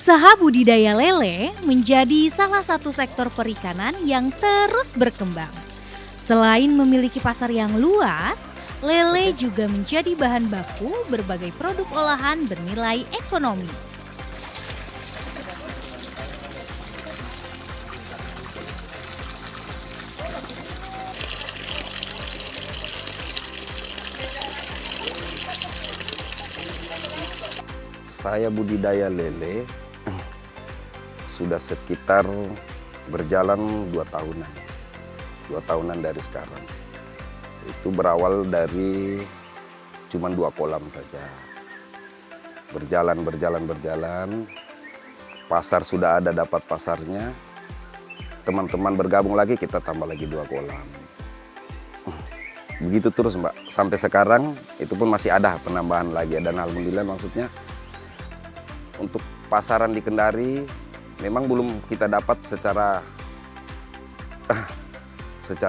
Usaha budidaya lele menjadi salah satu sektor perikanan yang terus berkembang. Selain memiliki pasar yang luas, lele juga menjadi bahan baku berbagai produk olahan bernilai ekonomi. Saya budidaya lele sudah sekitar berjalan 2 tahunan. 2 tahunan dari sekarang. Itu berawal dari cuma 2 kolam saja. Berjalan. Pasar sudah ada, dapat pasarnya. Teman-teman bergabung lagi, kita tambah lagi 2 kolam. Begitu terus Mbak, sampai sekarang itu pun masih ada penambahan lagi. Dan alhamdulillah maksudnya untuk pasaran di Kendari memang belum kita dapat secara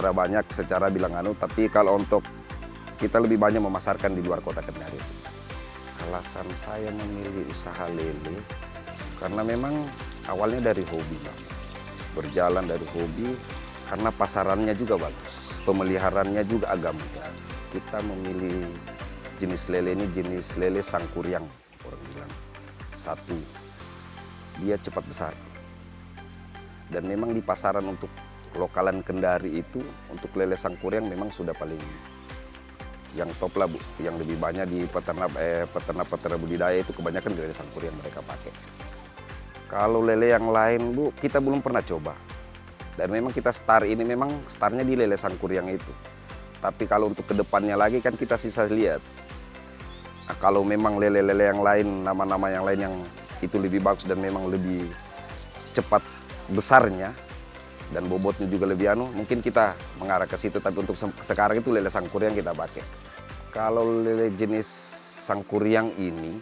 banyak, secara bilang tapi kalau untuk kita lebih banyak memasarkan di luar kota Kendari. Alasan saya memilih usaha lele karena memang awalnya dari hobi, Mbak. Berjalan dari hobi karena pasarannya juga bagus, pemeliharaannya juga agak mudah. Kita memilih jenis lele ini jenis lele sangkuriang, orang bilang. Satu, dia cepat besar. Dan memang di pasaran untuk lokalan Kendari itu, untuk lele sangkuriang memang sudah paling yang top lah Bu. Yang lebih banyak di peternak budidaya itu kebanyakan lele sangkuriang mereka pakai. Kalau lele yang lain Bu, kita belum pernah coba. Dan memang kita startnya di lele sangkuriang itu. Tapi kalau untuk kedepannya lagi kan kita sisa lihat. Nah, kalau memang lele-lele yang lain, nama-nama yang lain yang itu lebih bagus dan memang lebih cepat besarnya dan bobotnya juga lebih mungkin kita mengarah ke situ. Tapi untuk sekarang itu lele sangkuriang kita pakai. Kalau lele jenis sangkuriang ini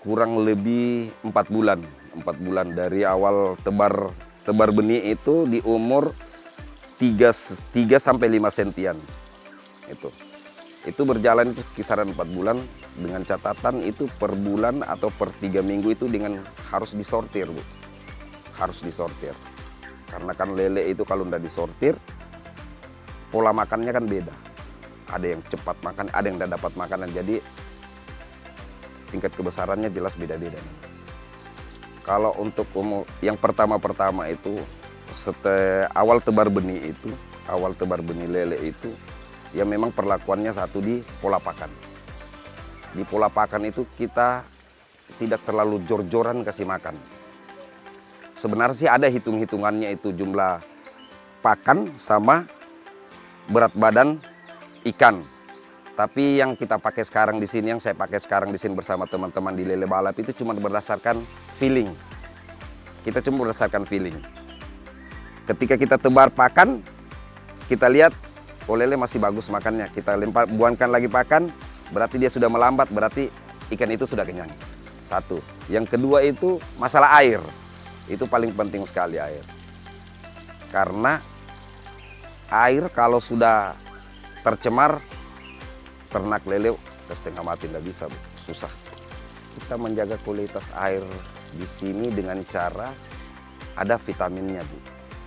kurang lebih 4 bulan. 4 bulan dari awal tebar benih itu di umur 3 sampai 5 sentian. Itu berjalan itu kisaran 4 bulan dengan catatan itu per bulan atau per 3 minggu itu dengan harus disortir Bu. Harus disortir. Karena kan lele itu kalau udah disortir pola makannya kan beda. Ada yang cepat makan, ada yang tidak dapat makanan. Jadi tingkat kebesarannya jelas beda-beda. Kalau untuk yang pertama itu awal tebar benih lele itu ya memang perlakuannya satu di pola pakan. Di pola pakan itu kita tidak terlalu jor-joran kasih makan. Sebenarnya sih ada hitung-hitungannya itu jumlah pakan sama berat badan ikan. Tapi yang kita pakai sekarang di sini, yang saya pakai sekarang di sini bersama teman-teman di Lele Balap itu cuma berdasarkan feeling. Kita cuma berdasarkan feeling. Ketika kita tebar pakan, kita lihat lele masih bagus makannya, kita buangkan lagi pakan, berarti dia sudah melambat, berarti ikan itu sudah kenyang. Satu. Yang kedua itu masalah air. Itu paling penting sekali air. Karena air kalau sudah tercemar, ternak lele setengah mati, tidak bisa, Bu. Susah. Kita menjaga kualitas air di sini dengan cara ada vitaminnya, Bu.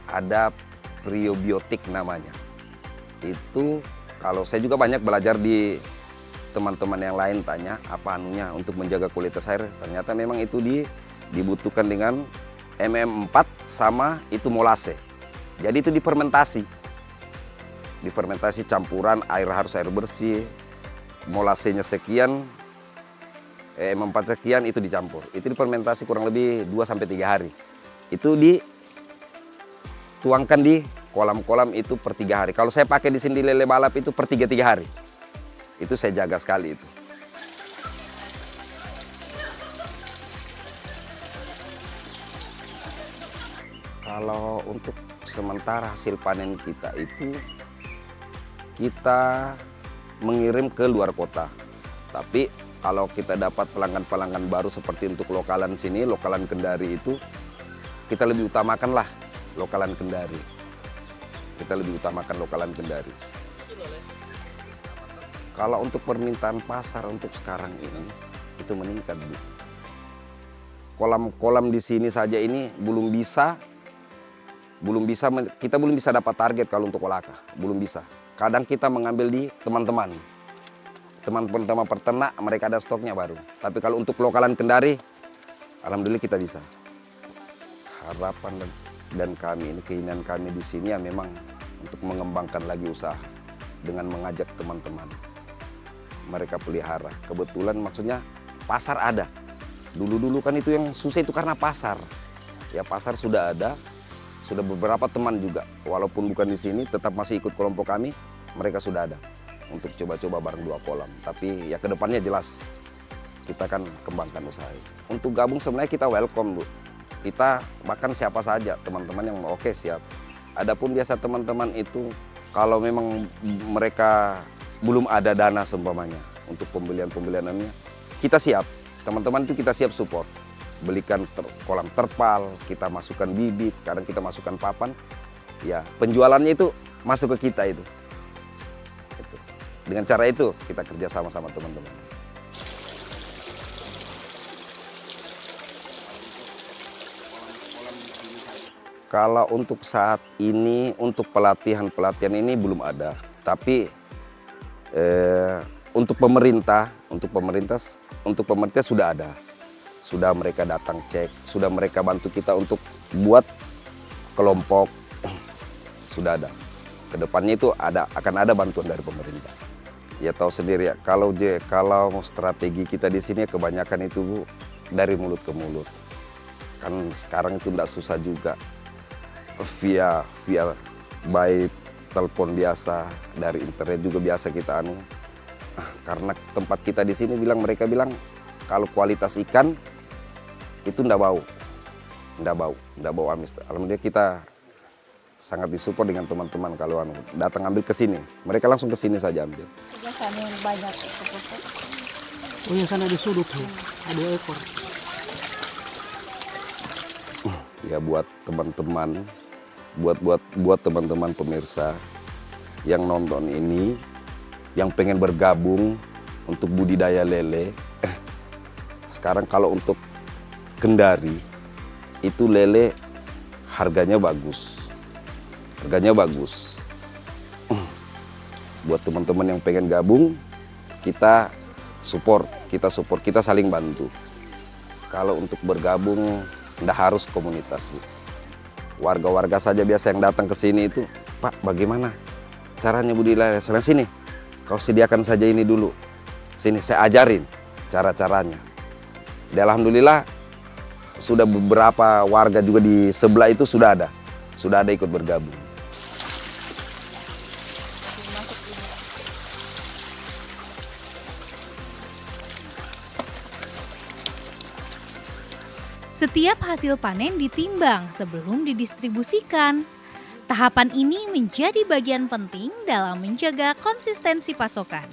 Ada prebiotik namanya. Itu kalau saya juga banyak belajar di teman-teman yang lain tanya apa anunya untuk menjaga kualitas air. Ternyata memang itu dibutuhkan dengan MM4 sama itu molase. Jadi itu difermentasi. Difermentasi campuran harus air bersih. Molasenya sekian, MM4 sekian itu dicampur. Itu difermentasi kurang lebih 2 sampai 3 hari. Itu dituangkan di kolam-kolam itu per 3 hari. Kalau saya pakai di sini di Lele Balap itu per 3 hari. Itu saya jaga sekali itu. Kalau untuk sementara hasil panen kita itu kita mengirim ke luar kota. Tapi kalau kita dapat pelanggan-pelanggan baru seperti untuk lokalan sini, lokalan Kendari itu kita lebih utamakanlah lokalan Kendari. Kita lebih utamakan lokalan Kendari. Kalau untuk permintaan pasar untuk sekarang ini itu meningkat, Bu. kolam-kolam di sini saja ini kita belum bisa dapat target kalau untuk olaka, belum bisa. Kadang kita mengambil di teman-teman peternak, mereka ada stoknya baru. Tapi kalau untuk lokalan Kendari, alhamdulillah kita bisa. Harapan dan kami ini, keinginan kami di sini ya memang untuk mengembangkan lagi usaha dengan mengajak teman-teman. Mereka pelihara. Kebetulan maksudnya pasar ada. Dulu kan itu yang susah itu karena pasar. Ya pasar sudah ada, sudah beberapa teman juga. Walaupun bukan di sini, tetap masih ikut kelompok kami. Mereka sudah ada untuk coba-coba bareng 2 kolam. Tapi ya kedepannya jelas kita akan kembangkan usaha. Untuk gabung sebenarnya kita welcome, Bu. Kita bahkan siapa saja teman-teman yang mau oke siap. Adapun biasa teman-teman itu kalau memang mereka belum ada dana seumpamanya untuk pembelian-pembelianannya, kita siap. Teman-teman itu kita siap support. Belikan kolam terpal, kita masukkan bibit, kadang kita masukkan papan. Ya, penjualannya itu masuk ke kita itu. Dengan cara itu kita kerja sama-sama teman-teman. Kalau untuk saat ini, untuk pelatihan ini belum ada. Tapi untuk pemerintah sudah ada. Sudah mereka datang cek, sudah mereka bantu kita untuk buat kelompok, sudah ada. Kedepannya itu akan ada bantuan dari pemerintah. Ya tahu sendiri ya, kalau strategi kita di sini kebanyakan itu Bu, dari mulut ke mulut. Kan sekarang itu tidak susah juga via baik telepon biasa, dari internet juga biasa kita karena tempat kita di sini mereka bilang kalau kualitas ikan itu ndak bau amis. Alhamdulillah kita sangat disupport dengan teman-teman kalau datang ambil ke sini, mereka langsung ke sini saja ambil. Biasanya yang banyak Oh yang sana ada sudut tuh, ada ekor. Ya buat teman-teman, buat teman-teman pemirsa yang nonton ini, yang pengen bergabung untuk budidaya lele. Sekarang kalau untuk Kendari itu lele harganya bagus. Buat teman-teman yang pengen gabung, kita support, kita saling bantu. Kalau untuk bergabung nggak harus komunitas, Bu. Warga-warga saja biasa yang datang ke sini itu, Pak, bagaimana caranya budidaya? Soalnya sini, kau sediakan saja ini dulu. Sini saya ajarin cara-caranya. Dan alhamdulillah sudah beberapa warga juga di sebelah itu sudah ada ikut bergabung. Setiap hasil panen ditimbang sebelum didistribusikan. Tahapan ini menjadi bagian penting dalam menjaga konsistensi pasokan.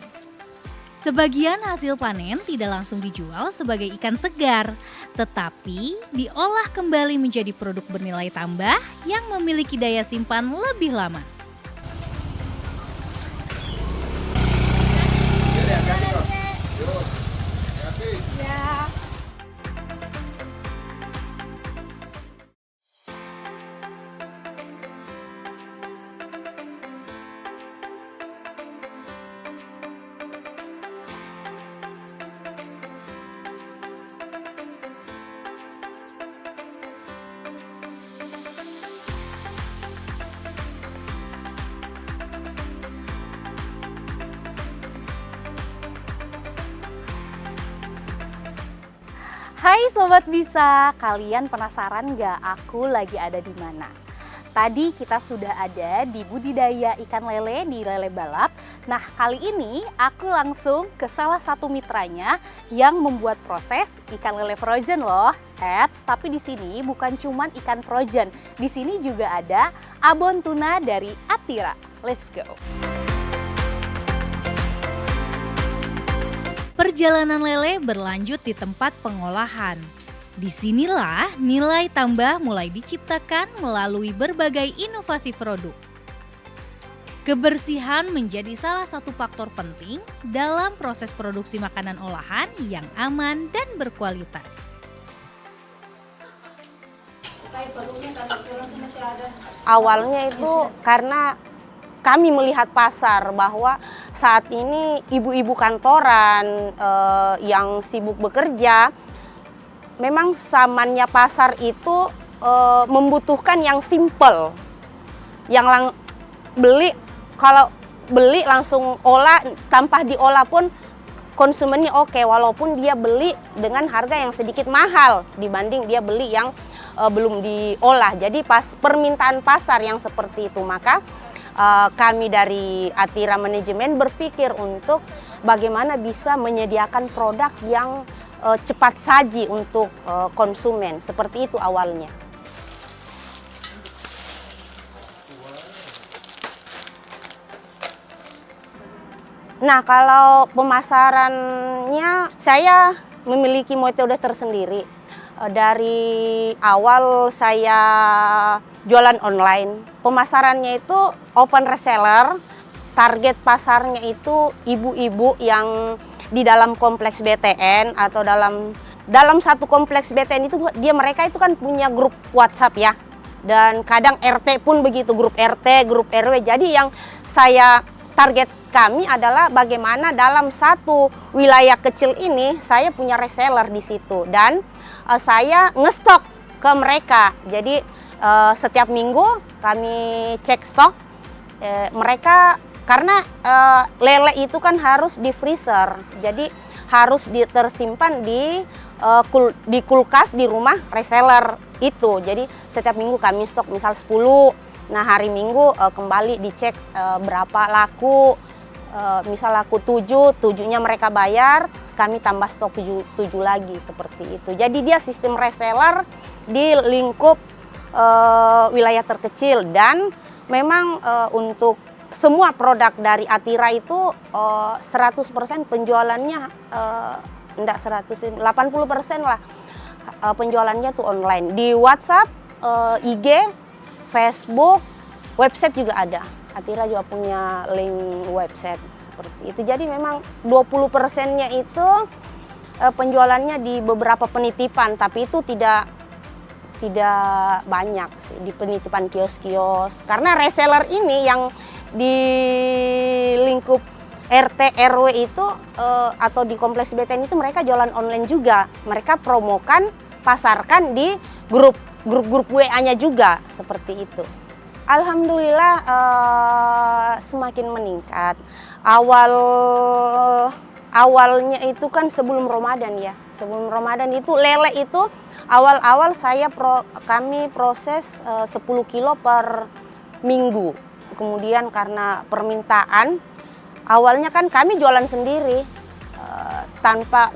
Sebagian hasil panen tidak langsung dijual sebagai ikan segar, tetapi diolah kembali menjadi produk bernilai tambah yang memiliki daya simpan lebih lama. Hai Sobat Bisa, kalian penasaran nggak aku lagi ada di mana? Tadi kita sudah ada di budidaya ikan lele di Lele Balap. Nah kali ini aku langsung ke salah satu mitranya yang membuat proses ikan lele frozen loh. Tapi di sini bukan cuman ikan frozen, di sini juga ada abon tuna dari Atira. Let's go! Perjalanan lele berlanjut di tempat pengolahan. Disinilah nilai tambah mulai diciptakan melalui berbagai inovasi produk. Kebersihan menjadi salah satu faktor penting dalam proses produksi makanan olahan yang aman dan berkualitas. Awalnya itu karena kami melihat pasar bahwa saat ini ibu-ibu kantoran yang sibuk bekerja, memang zamannya pasar itu membutuhkan yang simple, yang beli, kalau beli langsung olah, tanpa diolah pun konsumennya oke, walaupun dia beli dengan harga yang sedikit mahal dibanding dia beli yang belum diolah. Jadi permintaan pasar yang seperti itu, maka kami dari Atira Manajemen berpikir untuk bagaimana bisa menyediakan produk yang cepat saji untuk konsumen. Seperti itu awalnya. Nah, kalau pemasarannya saya memiliki metode tersendiri. Dari awal saya jualan online, pemasarannya itu open reseller, target pasarnya itu ibu-ibu yang di dalam kompleks BTN atau dalam satu kompleks BTN itu mereka itu kan punya grup WhatsApp ya, dan kadang RT pun begitu, grup RT, grup RW. Jadi yang saya target kami adalah bagaimana dalam satu wilayah kecil ini saya punya reseller di situ, dan saya ngestok ke mereka. Jadi setiap minggu kami cek stok mereka, karena lele itu kan harus di freezer, jadi harus tersimpan di kulkas di rumah reseller itu. Jadi setiap minggu kami stok misal 10. Nah, hari Minggu kembali dicek berapa laku. Misal laku 7-nya mereka bayar, kami tambah stok 7 lagi, seperti itu. Jadi dia sistem reseller di lingkup wilayah terkecil, dan memang untuk semua produk dari Atira itu 100% penjualannya, enggak 100, 80% lah penjualannya tuh online. Di WhatsApp, IG, Facebook, website juga ada. Atira juga punya link website seperti itu. Jadi memang 20%-nya itu penjualannya di beberapa penitipan, tapi itu tidak banyak sih di penitipan kios-kios. Karena reseller ini yang di lingkup RT RW itu atau di kompleks BTN itu mereka jualan online juga. Mereka promokan, pasarkan di grup WA-nya juga, seperti itu. Alhamdulillah semakin meningkat. Awalnya itu kan sebelum Ramadan ya. Sebelum Ramadan itu lele itu awal-awal kami proses 10 kilo per minggu. Kemudian karena permintaan, awalnya kan kami jualan sendiri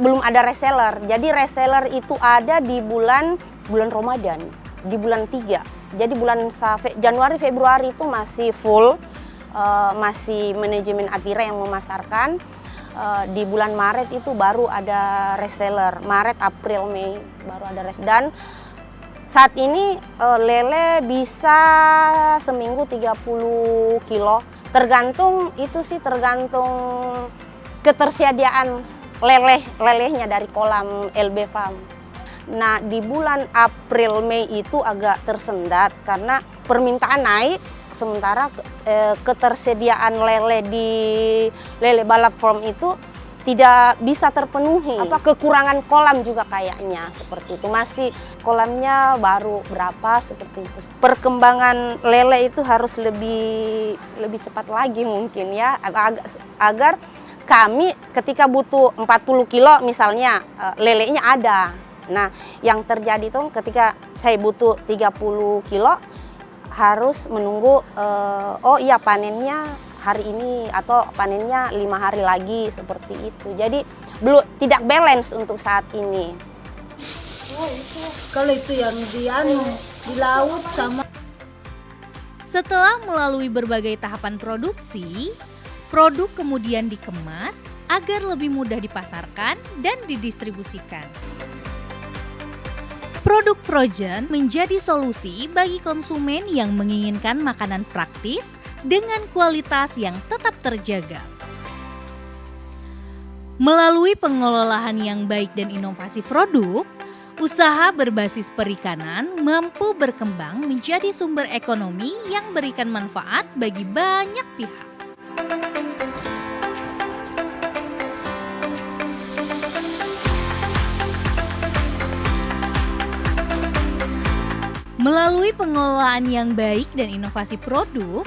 belum ada reseller. Jadi reseller itu ada di bulan Ramadan, di bulan 3. Jadi bulan Januari Februari itu masih full, masih manajemen Atira yang memasarkan. Di bulan Maret itu baru ada reseller, Maret, April, Mei baru ada reseller. Dan saat ini lele bisa seminggu 30 kilo, tergantung ketersediaan lelehnya dari kolam LB Farm. Nah, di bulan April Mei itu agak tersendat karena permintaan naik, sementara ketersediaan lele di Lele Balap Farm itu tidak bisa terpenuhi. Kekurangan kolam juga kayaknya seperti itu. Masih kolamnya baru berapa, seperti itu. Perkembangan lele itu harus lebih cepat lagi mungkin ya, agar kami ketika butuh 40 kilo misalnya, lelenya ada. Nah, yang terjadi itu ketika saya butuh 30 kilo, harus menunggu, panennya hari ini atau panennya 5 hari lagi, seperti itu. Jadi tidak balance untuk saat ini. Kalau itu yang di laut sama. Setelah melalui berbagai tahapan produksi, produk kemudian dikemas agar lebih mudah dipasarkan dan didistribusikan. Produk frozen menjadi solusi bagi konsumen yang menginginkan makanan praktis dengan kualitas yang tetap terjaga. Melalui pengelolaan yang baik dan inovasi produk, Usaha berbasis perikanan mampu berkembang menjadi sumber ekonomi yang berikan manfaat bagi banyak pihak. Melalui pengelolaan yang baik dan inovasi produk,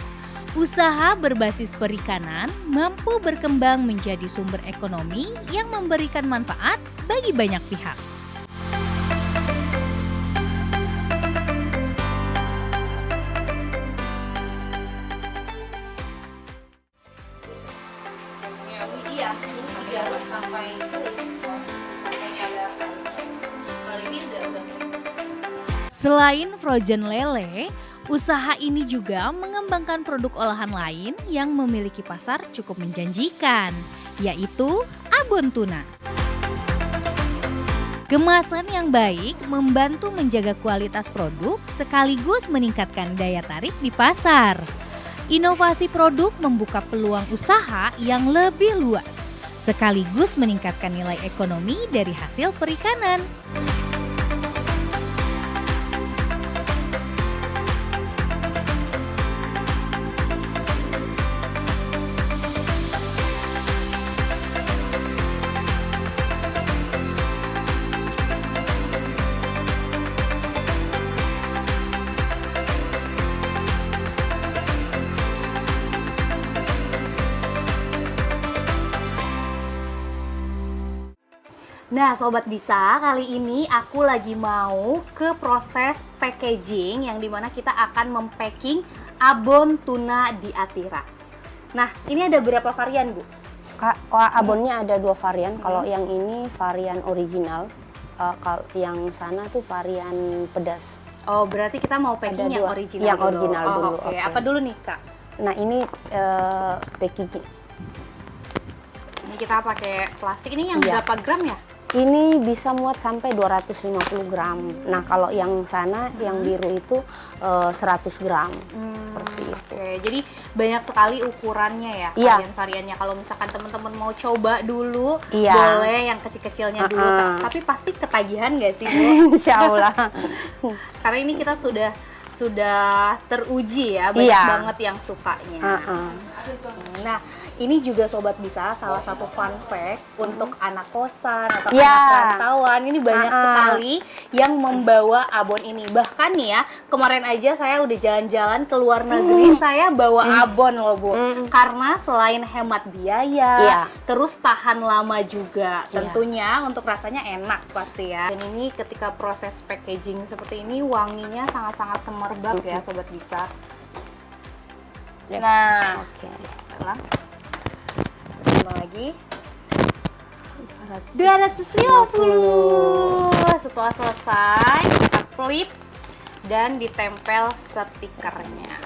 usaha berbasis perikanan mampu berkembang menjadi sumber ekonomi yang memberikan manfaat bagi banyak pihak. Selain frozen lele, usaha ini juga mengembangkan produk olahan lain yang memiliki pasar cukup menjanjikan, yaitu abon tuna. Kemasan yang baik membantu menjaga kualitas produk sekaligus meningkatkan daya tarik di pasar. Inovasi produk membuka peluang usaha yang lebih luas, sekaligus meningkatkan nilai ekonomi dari hasil perikanan. Nah Sobat Bisa, kali ini aku lagi mau ke proses packaging yang dimana kita akan mempacking abon tuna di Atira. Nah ini ada berapa varian Bu? Kak, abonnya ada 2 varian. Kalau yang ini varian original, kalau yang sana tuh varian pedas. Oh berarti kita mau packing Ada yang 2. original Yang dulu. original Oh, dulu, Oke, oke. apa dulu nih Kak? Nah ini packing. Ini kita pakai plastik, ini yang Iya. berapa gram ya? Ini bisa muat sampai 250 gram. Nah kalau yang sana, yang biru itu 100 gram. Seperti itu. Oke, jadi banyak sekali ukurannya ya, Iya. varian-variannya. Kalau misalkan teman-teman mau coba dulu, Iya. boleh yang kecil-kecilnya dulu. Tapi pasti ketagihan nggak sih Bu? Insya Allah. Karena ini kita sudah teruji ya, banyak Iya. banget yang sukanya. Nah, ini juga Sobat Bisa salah satu fun fact untuk anak kosan atau Iya. anak rantauan. Ini banyak sekali yang membawa abon ini. Bahkan nih ya, kemarin aja saya udah jalan-jalan ke luar negeri, saya bawa abon loh Bu. Karena selain hemat biaya, Iya. terus tahan lama juga. Iya. Tentunya untuk rasanya enak pasti ya. Dan ini ketika proses packaging seperti ini, wanginya sangat-sangat semerbak ya Sobat Bisa. Yap. Nah, Oke. ulang lagi 250. Setelah selesai kita flip dan ditempel stikernya.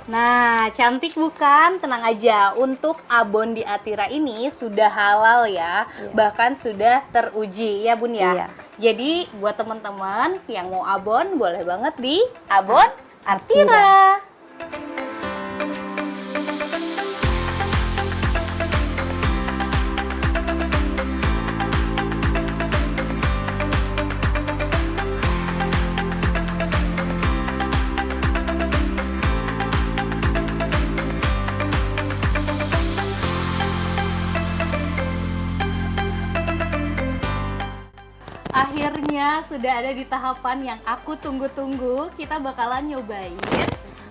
Nah, cantik bukan? Tenang aja, untuk abon di Atira ini sudah halal ya, bahkan sudah teruji ya Bun ya. Iya. Jadi buat teman-teman yang mau abon boleh banget di Abon Atira. Akhirnya sudah ada di tahapan yang aku tunggu-tunggu. Kita bakalan nyobain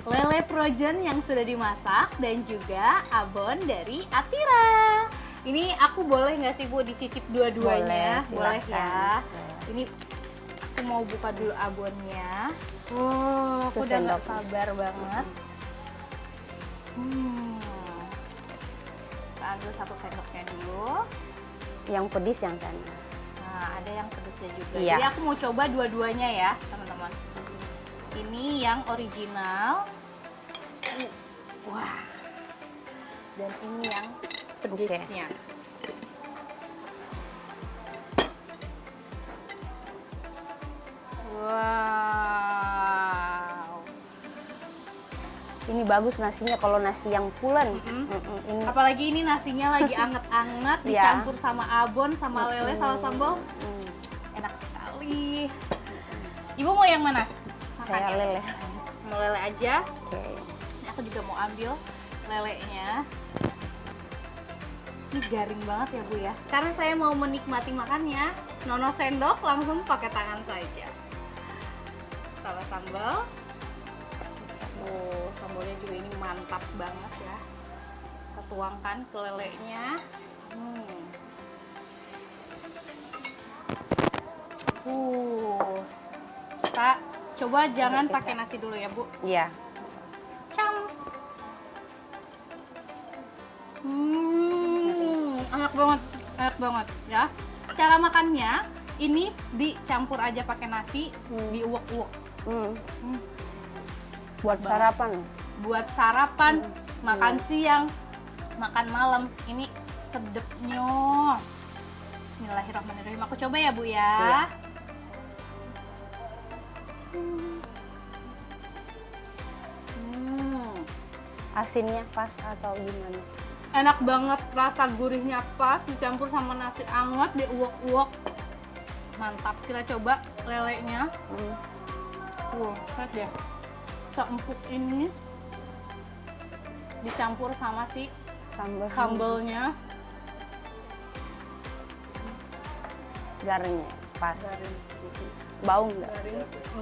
lele frozen yang sudah dimasak dan juga abon dari Atira. Ini aku boleh nggak sih Bu dicicip dua-duanya? Boleh ya. silakan. Ini aku mau buka dulu abonnya. Oh, aku Itu udah nggak sendoknya. sabar banget. Kita ambil 1 sendoknya dulu. Yang pedis yang sana. Nah, ada yang pedesnya juga. Iya. Jadi aku mau coba dua-duanya ya, teman-teman. Ini yang original. Wah. Dan ini yang pedesnya. Wow. Ini bagus nasinya kalau nasi yang pulen. Ini Apalagi ini nasinya lagi anget-anget, Iya. dicampur sama abon, sama lele, sama sambal. Enak sekali. Ibu mau yang mana? saya lele. Mau lele aja. Oke. Ini aku juga mau ambil lelenya. Ini garing banget ya Bu ya. Karena saya mau menikmati makannya, nono sendok langsung pakai tangan saja. Sama sambal. Oh, sambalnya juga ini mantap banget ya. Kita tuangkan ke lelenya. Kita coba jangan pakai nasi dulu ya Bu. Iya. Cam. Enak banget ya. Cara makannya ini dicampur aja pakai nasi, diuwek-uwek. Buat sarapan. Buat sarapan, makan siang, makan malam. Ini sedepnya. Bismillahirrahmanirrahim. Aku coba ya Bu ya. Iya. Asinnya pas atau gimana? Enak banget, rasa gurihnya pas, dicampur sama nasi anget, diuwek-uwek. Mantap, kita coba lelenya. Lihat deh, seempuk ini dicampur sama si sambalnya. Garingnya pas. Bau nggak?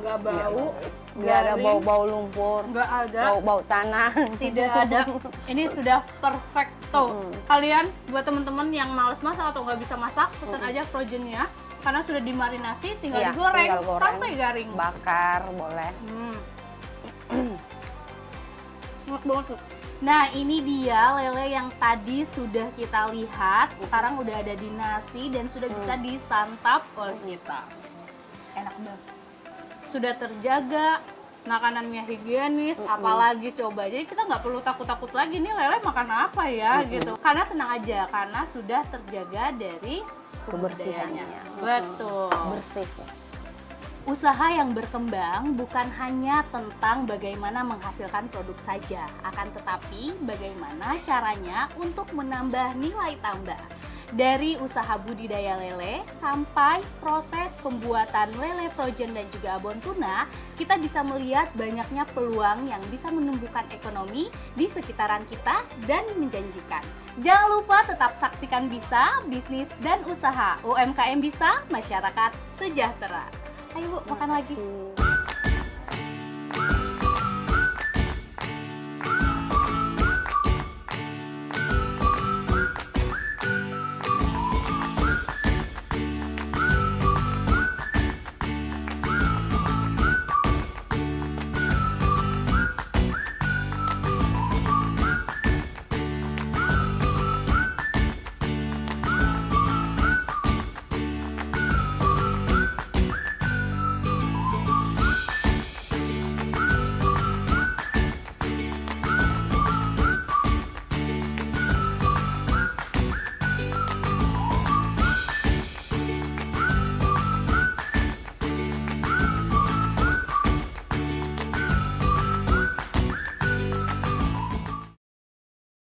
Nggak bau, Nggak ada bau-bau lumpur, nggak ada, bau tanah. tidak ada. Ini sudah perfecto. Kalian buat temen-temen yang males masak atau nggak bisa masak, pesan aja frozennya. Karena sudah dimarinasi, tinggal Iya, digoreng tinggal goreng. sampai garing. Bakar boleh. Enak banget tuh. Nah, ini dia lele yang tadi sudah kita lihat. Sekarang udah ada di nasi dan sudah bisa disantap oleh kita. Enak banget. Sudah terjaga, makanannya higienis, apalagi coba. Jadi kita nggak perlu takut-takut lagi nih lele makan apa ya gitu. Karena tenang aja, karena sudah terjaga dari Kebersihannya. Betul. Bersih. Usaha yang berkembang bukan hanya tentang bagaimana menghasilkan produk saja, akan tetapi bagaimana caranya untuk menambah nilai tambah. Dari usaha budidaya lele sampai proses pembuatan lele frozen dan juga abon tuna, kita bisa melihat banyaknya peluang yang bisa menumbuhkan ekonomi di sekitaran kita dan menjanjikan. Jangan lupa tetap saksikan Bisa, bisnis dan usaha UMKM Bisa, masyarakat sejahtera. Ayo Bu, makan lagi.